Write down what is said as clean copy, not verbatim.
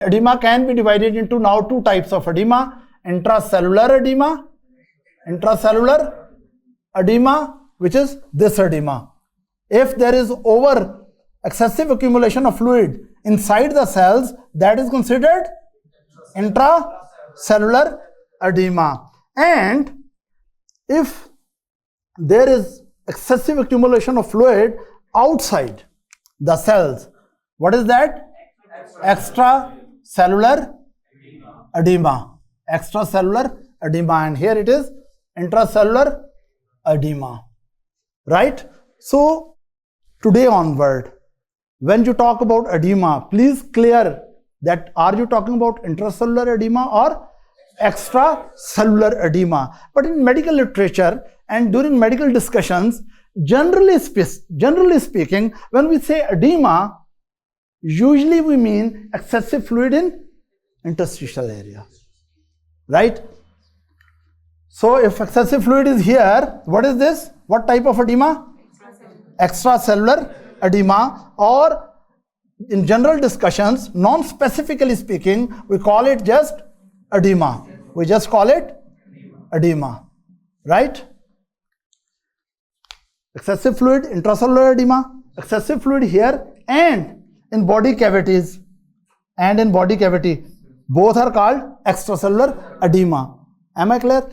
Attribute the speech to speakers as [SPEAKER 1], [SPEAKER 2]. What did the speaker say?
[SPEAKER 1] Edema can be divided into now two types of edema: intracellular edema, which is this edema. If there is excessive accumulation of fluid inside the cells, that is considered intracellular edema. And if there is excessive accumulation of fluid outside the cells, what is that? Extracellular edema. Extracellular edema, and here it is intracellular edema. Right? So today onward, when you talk about edema, please clear that are you talking about intracellular edema or extracellular edema. But in medical literature and during medical discussions, generally speaking, when we say edema, usually we mean excessive fluid in interstitial area, right? So if excessive fluid is here, what is this? What type of edema? Extracellular edema, or in general discussions, non-specifically speaking, we call it just edema. We just call it edema, right? Excessive fluid, intracellular edema, excessive fluid here and in body cavities, both are called extracellular edema. Am I clear?